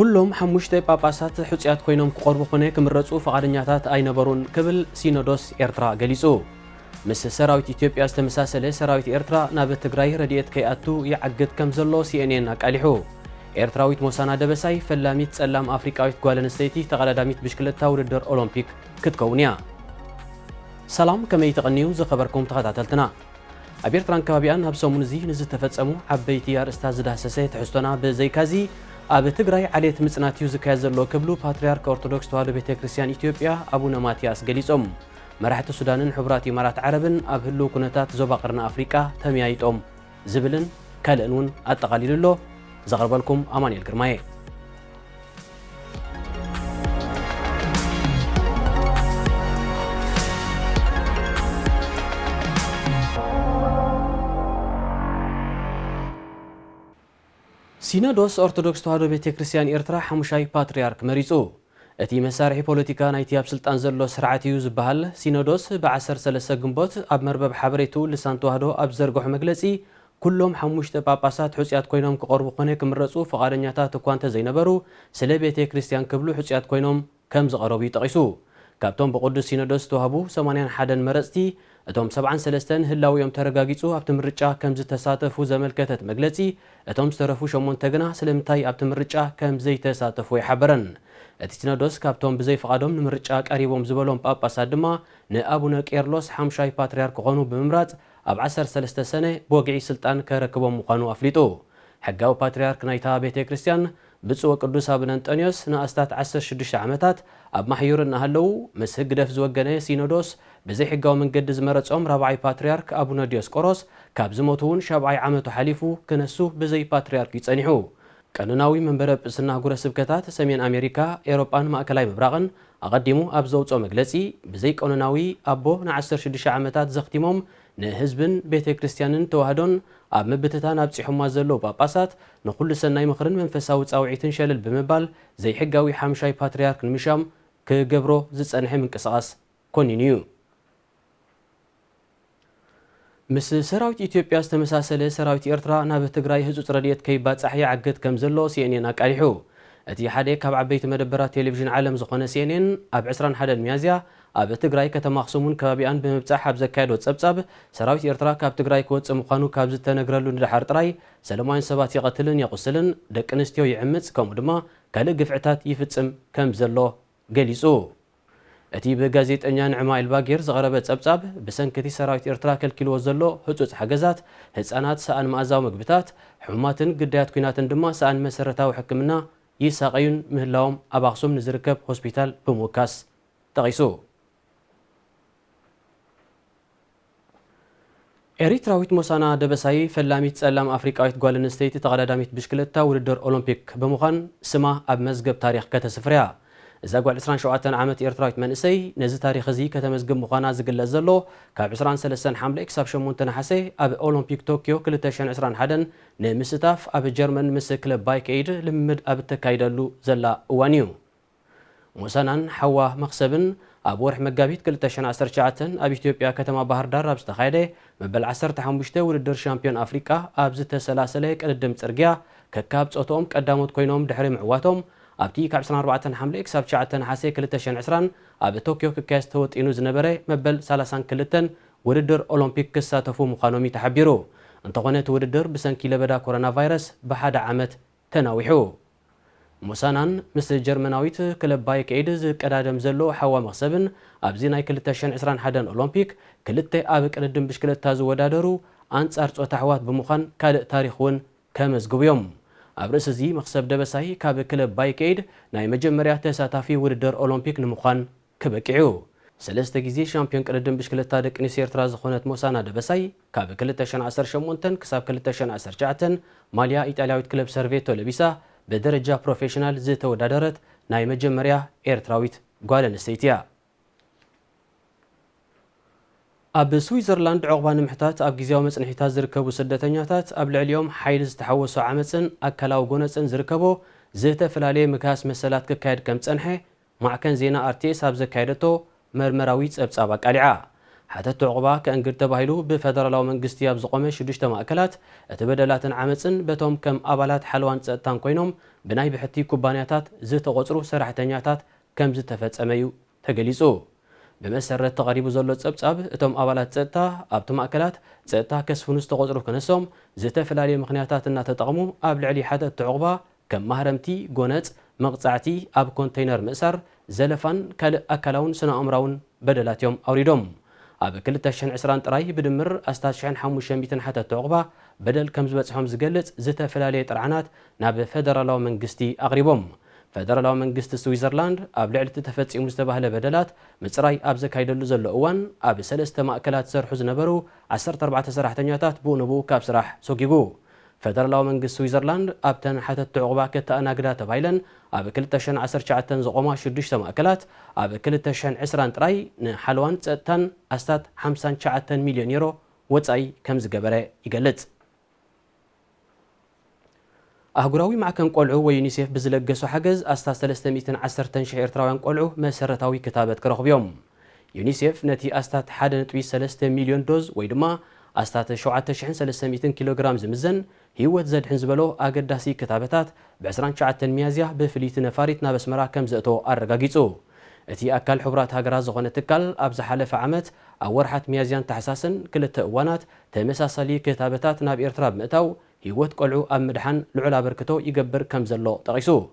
كلهم حموشتي ጳጳሳት ሕጽያት ኮይኖም ክቆርቡ ኾነ ክምረጹ ፈቃደኛታት ኣይነበሩን ክብል ሲኖዶስ ኤርትራ ገሊጹ ምስ ሰራዊት ኢትዮጵያ ዝተመሳሰለ ሰራዊት ኤርትራ ናብ ትግራይ ረድኤት ከይኣቱ ይዓግድ ከም ዘሎ ሲኤንኤን አቃሊሑ ኤርትራዊት ሞሳና ደበሳይ ፈላሚት ጸላም አፍሪካዊት ጓል ኣንስተይቲ ተቀዳዳሚት ብሽክለታ ውድድር ኦሎምፒክ ክትከውን እያ ሰላም ከመይ ተቐኒዩ ዝኸበርኩም ተኸታተልትና ኣብ ኤርትራን ከባቢያን ኣብ ሰሙን እዚ ንዝተፈጸሙ ዓበይቲ ኣርእስታት ዝዳሰሰ ትሕዝቶና ብዘይካዚ ኣብ ትግራይ ዓሌት ምጽናት እዩ ዝካየድ ዘሎ ክብሉ ፓትርያርክ ኦርቶዶክስ ተዋህዶ ቤተክርስትያን ኢትዮጵያ ኣቡነ ማትያስ ገሊጾም መራሕቲ ሱዳንን ሕቡራት ኢማራት ዓረብን ኣብ ህልው ኩነታት ዞባ ቀርኒ ኣፍሪቃ ተመያይጦም ዝብልን ካልእን እውን ኣጠቓሊሉሎ ዘቕርበልኩም ኣማንኤል ግርማየ ሲኖዶስ ኦርቶዶክስ ተዋህዶ ቤተክርስቲያን ኤርትራ ሓሙሻይ ፓትርያርክ መሪጹ እቲ መሳርሒ ፖለቲካ ናይቲ ኣብ ስልጣን ዘሎ ስርዓት እዩ ዝበሃል ሲኖዶስ ብ13 ግንቦት ኣብ መርበብ ሓበሬቱ ልሳን ተዋህዶ ኣብ ዘርግሑ መግለጺ ኩሎም ሓሙሽተ ጳጳሳት ሕጽያት ኮይኖም ክቆርቡ ኾነ ክምረጹ ፈቃደኛታት እኳ እንተዘይነበሩ ስለ ቤተክርስቲያን ክብሉ ሕጽያት ኮይኖም ከም ዝቐረቡ ይጠቒሱ ካብቶም ብቅዱስ ሲኖዶስ ተዋህቡ 81 መረጽቲ እቶም 73 ህላዊኦም ተረጋጊጹ ኣብቲ ምርጫ ከም ዝተሳተፉ ዘመልከተት መግለጺ እቶም ዝተረፉ 8 ግና ስለምንታይ ኣብቲ ምርጫ ከም ዘይተሳተፉ ይሓበረን እቲ ሲኖዶስ ካብቶም ብዘይ ፈቃዶም ንምርጫ ቀሪቦም ዝበሎም ጳጳሳት ድማ ንኣቡነ ቄርሎስ ሓምሻይ ፓትርያርክ ኾኑ ብምምራጽ ኣብ 13 ሰነ ብወግዒ ስልጣን ከረክቦም ምዃኑ ኣፍሊጡ ሕጋዊ ፓትርያርክ ናይታ ቤተክርስቲያን ብፁዕ ቅዱስ አቡነ አንጦኒዮስ ንኣስታት 16 ዓመታት ኣብ ማሕዩር እናሃለው ምስ ህግደፍ ዝወገነ ሲኖዶስ ብዘይ ሕጋዊ መንገዲ ዝመረጾም ራብዓይ ፓትርያርክ ኣቡነ ዲዮስቆሮስ ካብ ዝሞቱ እውን 70 ዓመቱ ሓሊፉ ክነሱ ብዘይ ፓትርያርክ ይጸኒሑ ቀኖናዊ መንበረ ጵጵስና አህጉረ ስብከታት ሰሜን አሜሪካ ኤሮጳን ማእከላይ ምብራቕን ኣቐዲሙ ኣብ ዘውፅኦ መግለጺ ብዘይ ቀኖናዊ ኣቦ ን16 ዓመታት ዘኽቲሞም ንህዝብን ቤተክርስቲያንን ተዋህዶን ኣብ ምብትታን ኣብፂሖማ ዘለዉ ጳጳሳት ንኹሉ ሰናይ ምኽርን መንፈሳዊ ጻውዒትን ሸልል ብምባል ዘይሕጋዊ ሓምሻይ ፓትርያርክ ንምሻም ክገብሮ ዝጸንሐ ምንቅስቓስ ኮኒኑ እዩ ምስ ሰራዊት ኢትዮጵያ ዝተመሳሰለ ሰራዊት ኤርትራ ናብ ትግራይ ህጹጽ ረድኤት ከይባጻሕ ይዓግድ ከም ዘሎ ሲኤንኤን ኣቃሊሑ እቲ ሓደ ካብ ዓበይቲ መደበራት ቴሌቪዥን ዓለም ዝኾነ ሲኤንኤን ኣብ 21 ሚያዝያ ኣብ ትግራይ ከተማ ኣኽሱምን ከባቢኣን ብምብጻሕ ኣብ ዘካየዶ ጸብጻብ ሰራዊት ኤርትራ ካብ ትግራይ ክወጽእ ምዃኑ ካብ ዝተነግረሉ ንድሓር ጥራይ ሰለማውያን ሰባት ይቐትልን የቑስልን ደቂ ኣንስትዮ ይዕምጽ ከምኡ ድማ ካልእ ግፍዕታት ይፍጽም ከም ዘሎ ገሊጹ እቲ ብጋዜጠኛ ንዕማ ኤልባጌር ዝቐረበ ጸብጻብ ብሰንኪቲ ሰራዊት ኤርትራ ከልኪልዎ ዘሎ ህጹጽ ሓገዛት ህፃናት ሰኣን መኣዛዊ ምግብታት ሕሙማትን ግዳያት ኩናትን ድማ ሰኣን መሰረታዊ ሕክምና ይሳቀዩን ምህላዎም ኣብ ኣኽሱም ንዝርከብ ሆስፒታል ብምውካስ ጠቒሱ ኤሪትራዊት ሞሳና ደበሳይ ፈላሚት ጸላም አፍሪካዊት ጓል ኣንስተይቲ ተቀዳዳሚት ብሽክለታ ውድድር ኦሎምፒክ ብምዃን ስማ ኣብ መዝገብ ታሪኽ ከተስፍርያ እዛ ጓል 27 ዓመት ኤርትራዊት መንእሰይ ነዚ ታሪኽ እዚ ከተመዝግብ ምዃና ዝግለጽ ዘሎ ካብ 23 ሓምለ ክሳብ 8 ነሓሴ ኣብ ኦሎምፒክ ቶኪዮ 2021 ንምስታፍ ኣብ ጀርመን ምስ ክለብ ባይክ ኤድ ልምምድ ኣብ ተካይደሉ ዘላ እዋን እዩ ሞሳናን ሓዋ መኽሰብን ኣብ ወርሒ መጋቢት 2019 ኣብ ኢትዮጵያ ከተማ ባህር ዳር ኣብ ዝተኻየደ መበል 15 ውድድር ሻምፒዮን ኣፍሪቃ ኣብ ዝተሰላሰለ ቅድድም ጽርግያ ከካብ ጾቶም ቀዳሞት ኮይኖም ድሕሪ ምዕዋቶም ኣብቲ ካብ 24 ሓምለ ክሳብ 9 ነሓሴ 2020 ኣብ ቶኪዮ ክካየድ ተወጢኑ ዝነበረ መበል 32 ውድድር ኦሎምፒክ ክሳተፉ ምዃኖም ተሓቢሩ እንተኾነ እቲ ውድድር ብሰንኪ ለበዳ ኮሮና ቫይረስ ብሓደ ዓመት ተናዊሑ ሞሳናን ምስ ጀርመናዊት ክለብ ባይክ ኤድ ዝቀዳደም ዘሎ ሓዋ መኽሰብን ኣብዚ ናይ 2021 ኦሎምፒክ ክልተ ኣብ ቅድድም ብሽክለታ ዝወዳደሩ ኣንጻር ጾታ ኣሕዋት ብምዃን ካልእ ታሪኽ እውን ከመዝግቡ እዮም ኣብ ርእሲ እዚ መኽሰብ ደበሳይ ካብ ክለብ ባይክ ኤድ ናይ መጀመርያ ተሳታፊ ውድድር ኦሎምፒክ ንምዃን ክበቂዑ ሰለስተ ግዜ ሻምፒዮን ቅድድም ብሽክለታ ደቂ ኣንስትዮ ኤርትራ ዝኾነት ሞሳና ደበሳይ ካብ 2018 ክሳብ 2019 ማልያ ኢጣልያዊት ክለብ ሰርቬቶ ለቢሳ በደረጃ ፕሮፌሽናል ዝተወዳደረት ናይ መጀመርያ ኤርትራዊት ጓል ኣንስተይቲ እያ ኣብ ስዊዘርላንድ ዕቑባ ንምሕታት ኣብ ጊዜያዊ መጽንሒታት ዝርከቡ ስደተኛታት ኣብ ልዕሊኦም ሓይሊ ዝተሓወሶ ዓመፅን ኣካላዊ ጎነፅን ዝርከቦ ዝተፈላለየ ምክያስ መሰላት ክካየድ ከም ፀንሐ ማዕከን ዜና RTS ኣብ ዘካየደቶ መርመራዊ ጸብጻብ ኣቃሊዓ حتى عقبة كأنجر تباهلو بفدرالو منجستي أبزقومة شدشت مأكلات اتبدلات عمتسن بتوم كم أبالات حلوان تان كوينهم بناي بحتي كوبانياتات زيت غصرو سرحتنياتات كم زيت تفت أميو تجلسو بمسرة تقريب زلة أب اتوم أبالات تتا أبتو مأكلات تتا كسفنوس تغصرو كنسوم زيت فلالي مخنياتات النا تتغمو قبل علي حتى عقبة كم مهرمتي جونت مقطعتي أب كونتينر مأسر زلفان كال أكلون سنة أمرون بدلات يوم أوريدوم أب كل تشحن عسران تراي بدمر أستاشحن حموشن بيتن حتى تعقبة بدل كم زبطهم زقلت زتا فلالية رعنات ناب فدرالو منجستي أغربهم فدرالو منجست سويسرلاند أب لعلة تفتسي مستباهلة بدلات مصراي أب زكايدلو زلو أوان أب سلسة مأكلات سرحو زنبرو 14 سراحتنياتات بو نبو كاب سراح سوكيبو فدرالو منجست سويسرلاند أبتن حتى تعقبة كتأنا قدا تبايلن أب كل تشحن 19 زقوما شدشت مأكلات أب كل تشحن عسران تراي نحلوان تأتن أستات 59 مليون يورو وصاي كم زقبره يقلت أهجراوي مع كان قلعو ويونيسيف بزلقسو حجز أستاذ 310 شهر تراوان قلعو مسرتاوي كتابة كرخ بيوم يونيسيف نتي أستاذ 1.3 مليون دوز ويدما أستاذ 7300 كيلوغرام زمزن هيوت زاد حنزبلو أقداسي كتابتات بعسران شعاتن ميازيا بفليت نفاريتنا بسمرا كم زأتو أرقاقيتو اتي أكال حبرات هاجرا زغنة تكال أبز حالف عمت أو ورحت ميازيان تحساسن كل التأوانات تمساسالي كتابتات ناب إرتراب مأتو هيوت قلعو أم مدحن لعلا بركتو يقبر كم زلو تغيسو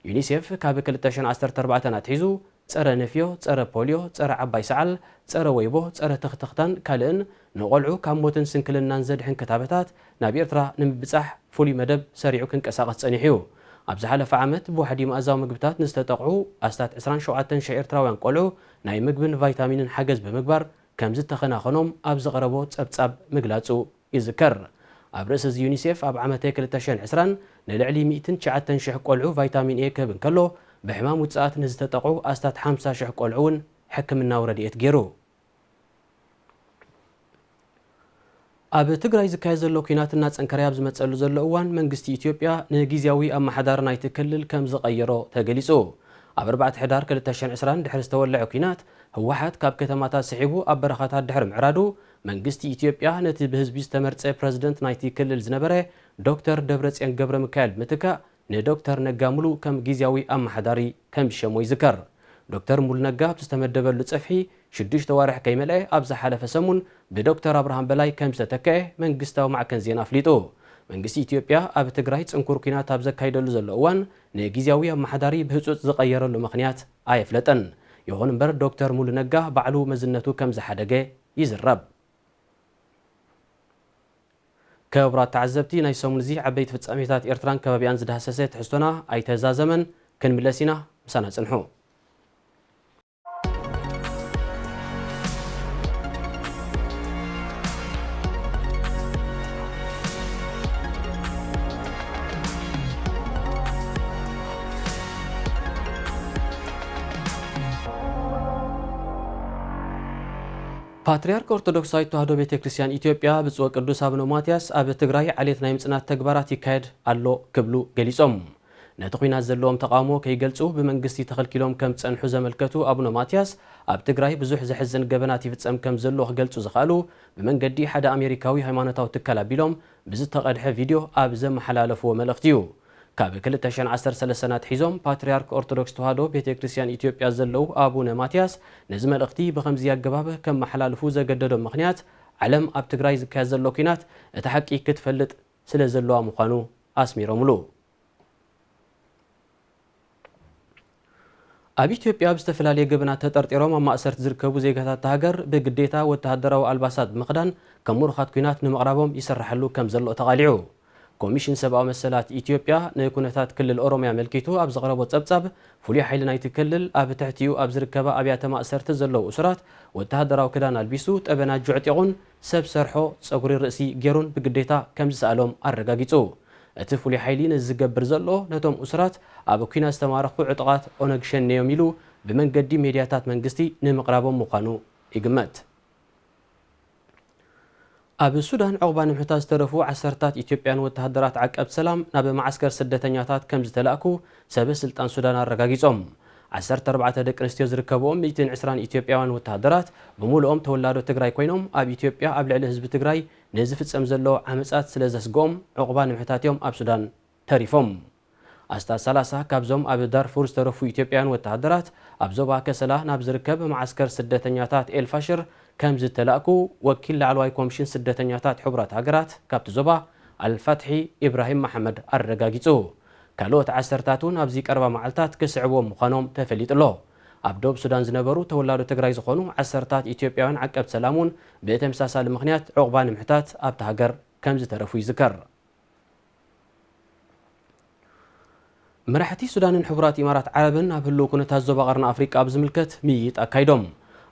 يونيسيف كاب كل تشن 14 ناتحيزو تصر نفيو تصر بوليو تصر عباي سعل تصر ويبو تصر تختختان كالن نقلعو كاموتن سنكلنا نزدحن كتابتات ناب إرترا نمبصح فولي مدب سريعو كنكساقت صنيحيو أبز حالف عمت بو حدي مأزاو مقبتات نستطقعو أستات 27 شعير تراوان قلعو ناي مقبن فيتامين حجز بمقبر كم زت تخناخنوم أبز غربو تصب مقلاتو يذكر أبرز يونيسيف أب عمتي كل تشين عسران نلعلي 109 شح قلعو فيتامين إيه كبن كله بحمام وتساعات نستطقعو أستات 5 شح قلعون حكم الناورديت جيرو أب تجري زكاية زلو كينات الناس أنكرياب زمتسألو زلو أوان منجستي إثيوبيا نجيزياوي أما حدار نايتكلل كم زغيرو تجلسو أب 4 حدار كل تشين عسران دحر استولعو كينات هو واحد كاب كتماتات سحيبو أب برخاتات دحر معرادو منجستي إثيوبيا نتي بهزبي استمرت بريزيدنت نايتي كلل زنبره دكتور دبرتسيان جبر ميكائيل متكا ندكتور نجاملو كم جيزياوي أما حداري كم شمو يذكر دكتور مول نجا بتستمدبل لصفحي شدش توارح كيملأ أبز حلف سمون بدكتور أبراهام بلاي كم ستكه منجستاو مع كنزين أفليتو منجستي إثيوبيا أب تجري تنكر كينات أبز كايدلو زلوان نجيزياوي أما حداري بهزوت زغير له مخنيات آيفلتن يهون بر دكتور مول نجا بعلو مزنتو كم زحدقه يزرب كبرات تعزبتي ناي سومنزي عبيت فصاميتات إيرتران كبابيان زدهسست حستنا أي تزازمن كن ملسينا مسانا صنحو باتريارك أرثوذكسايت تواهدو بيت كريستيان إثيوبيا بصوى قدوس أبنو ماتياس أب تግራይ عليت ناي مصنات تግባራት ይካሄድ አሎ ክብሉ ገሊጾም ነጥቂና ዘለዎም ተቃውሞ ከይገልጹ በመንግስቲ ተኸልኪሎም ከም ጸንሑ ዘመልከቱ አቡነ ማቲያስ ኣብ ትግራይ ብዙሕ ዝሕዝን ገበናት ይፍጸም ከም ዘሎ ክገልጹ ዝኻሉ በመንገዲ ሓደ ኣሜሪካዊ ሃይማኖታዊ ትካል ኣቢሎም ብዝተቐድሐ ቪድዮ ኣብ ዘመሓላለፍዎ መልእኽቲ እዩ ካብ 2013 ሒዞም ፓትርያርክ ኦርቶዶክስ ተዋህዶ ቤተክርስቲያን ኢትዮጵያ ዘለው አቡነ ማቲያስ ነዚ መልእኽቲ በከምዚ ያገባበ ከም መሓላልፉ ዘገደዶም ምኽንያት ዓለም ኣብ ትግራይ ዝካየድ ዘሎ ኩናት እቲ ሓቂ ክትፈልጥ ስለ ዘለዋ ምዃኑ ኣስሚሮምሉ ኣብ ኢትዮጵያ ብዝተፈላለየ ገበናት ተጠርጢሮም ኣብ ማእሰርቲ ዝርከቡ ዜጋታት ሃገር ብግዴታ ወተሃደራዊ ኣልባሳት ብምኽዳን ከም ሙሩኻት ኩናት ንምቕራቦም ይስራሐሉ ከም ዘሎ ተቓሊዑ ኮሚሽን ሰብኣዊ መሰላት ኢትዮጵያ ንኩነታት ክልል ኦሮሚያ መልኪቱ ኣብ ዘቕረቦ ጸብጻብ ፍሉይ ሓይሊ ናይቲ ክልል ኣብ ትሕቲኡ ኣብ ዝርከባ ኣብያተ ማእሰርቲ ዘለው እሱራት ወተሃደራዊ ክዳን ኣልቢሱ ጠበና ጁዕጢቑን ሰብ ሰርሖ ጸጉሪ ርእሲ ገይሩን ብግዴታ ከም ዝሰኣሎም ኣረጋጊጹ እቲ ፍሉይ ሓይሊ ንዝገብር ዘሎ ነቶም እሱራት ኣብ ኩናት ዝተማረኹ ዕጡቓት ኦነግ ሸኔ እዮም ኢሉ ብመንገዲ ሜድያታት መንግስቲ ንምቕራቦም ምዃኑ ይግመት ኣብ ሱዳን ዕቑባ ንምሕታት ዝተረፉ ዓሰርታት ኢትዮጵያን ወተሃደራት ዓቀብ ሰላም ናብ ማዕስከር ስደተኛታት ከም ዝተላእኩ ሰበስልጣን ሱዳን ኣረጋጊጾም 14 ደቂ ኣንስትዮ ዝርከብዎም 120 ኢትዮጵያውያን ወተሃደራት ብምሉኦም ተወላዶ ትግራይ ኮይኖም ኣብ ኢትዮጵያ ኣብ ልዕሊ ህዝቢ ትግራይ ንዝፍጸም ዘሎ ዓመጻት ስለ ዘስግኦም ዕቑባ ንምሕታት ኣብ ሱዳን ተሪፎም ኣስታት 30 ካብዞም ኣብ ዳርፉር ዝተረፉ ኢትዮጵያውያን ወተሃደራት ኣብ ዞባ ከሰላ ናብ ዝርከብ ማዓስከር ስደተኛታት ኤልፋሽር ከም ዝተላእኩ ወኪል ላዕለዋይ ኮሚሽን ስደተኛታት ሕቡራት ሃገራት ካብቲ ዞባ አልፋትሒ ኢብራሂም መሐመድ አረጋጊጹ ካልኦት ዓሰርታቱን ኣብዚ ቀረባ መዓልታት ክስዕቦም ምዃኖም ተፈሊጡሎ ኣብ ደቡብ ሱዳን ዝነበሩ ተወላዶ ትግራይ ዝኾኑ ዓሰርታት ኢትዮጵያውያን ዓቀብቲ ሰላሙን ብተመሳሳሊ ምኽንያት ዕቑባ ንምሕታት ኣብቲ ሃገር ከም ዝተረፉ ይዝከር መራሕቲ ሱዳንን ሕቡራት ኢማራት ዓረብን ኣብ ህልው ኩነታት ዞባ ቀርኒ ኣፍሪቃ ብዝምልከት ምይይጥ ኣካይዶም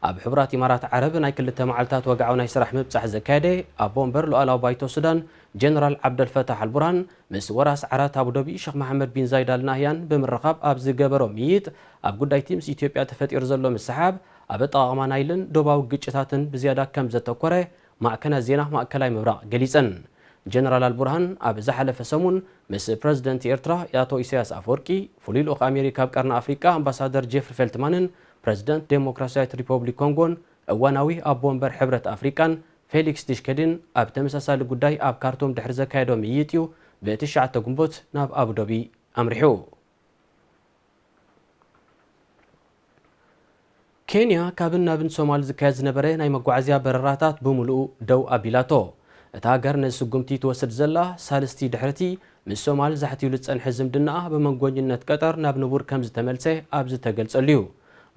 ኣብ ሕቡራት ኢማራት ዓረብ ናይ ክልተ መዓልታት ወግዓዊ ናይ ስራሕ ምብጻሕ ዘካየደ ኣቦ እምበር ሉኣላዊ ባይቶ ሱዳን ጀነራል ዓብደልፈታሕ አልቡርሃን ምስ ወራስ ዓራት አቡዳቢ ሼክ መሐመድ ቢን ዛይድ አልናህያን ብምርኻብ ኣብ ዝገበሮ ምይይጥ ኣብ ጉዳይቲ ምስ ኢትዮጵያ ተፈጢሩ ዘሎ ምስሓብ ኣብ ኣጠቓቕማ ናይልን ዶባዊ ግጭታትን ብዝያዳ ከም ዘተኮረ ማዕከናት ዜና ማእከላይ ምብራቕ ገሊፀን ጀነራል አልቡርሃን ኣብ ዝሓለፈ ሰሙን ምስ ፕረዚደንት ኤርትራ አቶ ኢሳያስ አፈወርቂ ፍሉይ ልኡኽ ኣሜሪካ ኣብ ቀርኒ ኣፍሪቃ ኣምባሳደር ጄፍሪ ፌልትማንን ፕረዚደንት ዴሞክራሲያዊት ሪፐብሊክ ኮንጎን እዋናዊ ኣቦ እምበር ሕብረት ኣፍሪቃን ፌሊክስ ቲሽከዲን ኣብ ተመሳሳሊ ጉዳይ ኣብ ካርቱም ድሕሪ ዘካየዶ ምይይጥ እዩ ብ9 ግንቦት ናብ አቡዳቢ ኣምሪሑ ኬንያ ካብን ናብን ሶማሊ ዝካየድ ዝነበረ ናይ መጓዓዝያ በረራታት ብምሉኡ ደው ኣቢላቶ እታ ሃገር ነዚ ስጉምቲ ትወስድ ዘላ ሳልስቲ ድሕርቲ ምስ ሶማሊ ዛሕትዩሉ ዝፀንሐ ዝምድናኣ ብመንጎኝነት ቀጠር ናብ ንቡር ከም ዝተመልሰ ኣብ ዝተገልጸሉ እዩ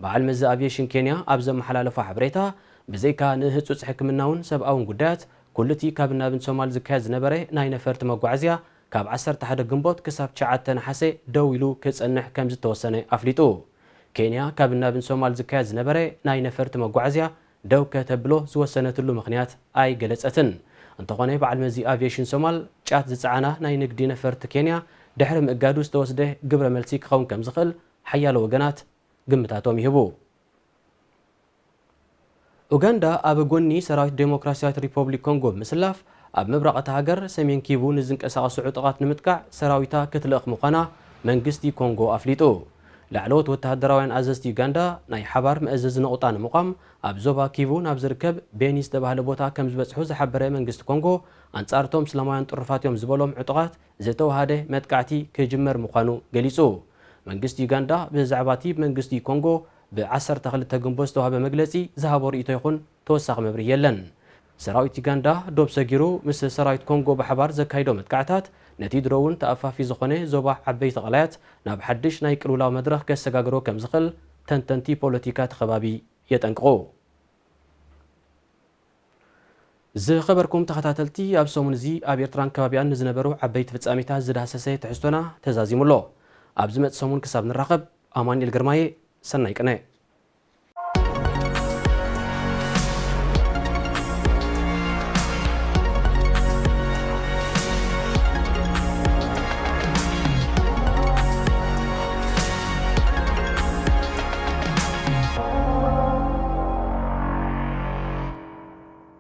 በዓል መዚ ኣቪዬሽን ኬንያ ኣብ ዘመሓላለፎ ሓበሬታ ብዘይካ ንህጹጽ ሕክምናውን ሰብኣውን ጉዳያት ኩልቲ ካብ ናብን ሶማሊ ዝካየድ ዝነበረ ናይ ነፈርቲ መጓዓዝያ ካብ 11 ግንቦት ክሳብ 9 ነሓሴ ደው ኢሉ ክጸንሕ ከም ዝተወሰነ ኣፍሊጡ ኬንያ ካብ ናብን ሶማሊ ዝካየድ ዝነበረ ናይ ነፈርቲ መጓዓዝያ ደው ከተብሎ ዝወሰነትሉ ምኽንያት ኣይገለጸትን እንተኾነ በዓል መዚ ኣቪዬሽን ሶማል ጫት ዝፀዓና ናይ ንግዲ ነፈርቲ ኬንያ ድሕሪ ምእጋዱ ዝተወስደ ግብረ መልሲ ክኸውን ከም ዝኽእል ሓያሎ ወገናት ግምታቶም ይህቡ ኡጋንዳ ኣብ ጎኒ ሰራዊት ዴሞክራሲያዊት ሪፐብሊክ ኮንጎ ምስላፍ ኣብ ምብራቕ እታ ሃገር ሰሜን ኪቡ ንዝንቀሳቐሱ ዕጡቓት ንምጥቃዕ ሰራዊታ ክትልእኽ ምዃና መንግስቲ ኮንጎ ኣፍሊጡ ላዕለዎት ወተሃደራውያን ኣዘዝቲ ዩጋንዳ ናይ ሓባር መእዘዚ ነቑጣ ንምቋም ኣብ ዞባ ኪቡ ናብ ዝርከብ ቤኒ ዝተባህለ ቦታ ከም ዝበፅሑ ዝሓበረ መንግስቲ ኮንጎ ኣንጻርቶም እስላማውያን ጥሩፋት እዮም ዝበሎም ዕጡቓት ዝተዋሃደ መጥቃዕቲ ክጅመር ምዃኑ ገሊጹ መንግስቲ ዩጋንዳ ብዛዕባ እቲ መንግስቲ ኮንጎ ብ12 ግንቦት ዝተዋሃበ መግለጺ ዝሃቦ ርእይቶ ይኹን ተወሳኺ መብርሂ የለን ሰራዊት ዩጋንዳ ዶብ ሰጊሩ ምስ ሰራዊት ኮንጎ ብሓባር ዘካይዶ መጥቃዕታት ነቲ ድሮውን ተኣፋፊ ዝኾነ ዞባ ዓበይቲ ቐላያት ናብ ሓድሽ ናይ ቅልውላው መድረኽ ከሰጋግሮ ከም ዝኽእል ተንተንቲ ፖለቲካ ተኸባቢ የጠንቅቑ ዝኸበርኩም ተኸታተልቲ ኣብ ሰሙን እዚ ኣብ ኤርትራን ከባቢያን ንዝነበሩ ዓበይቲ ፍጻሜታት ዝዳሰሰ ትሕዝቶና ተዛዚሙሎ ኣብ ዝመጽእ ሰሙን ክሳብ ንራኸብ ኣማኒኤል ግርማዬ ሰናይ ቅነ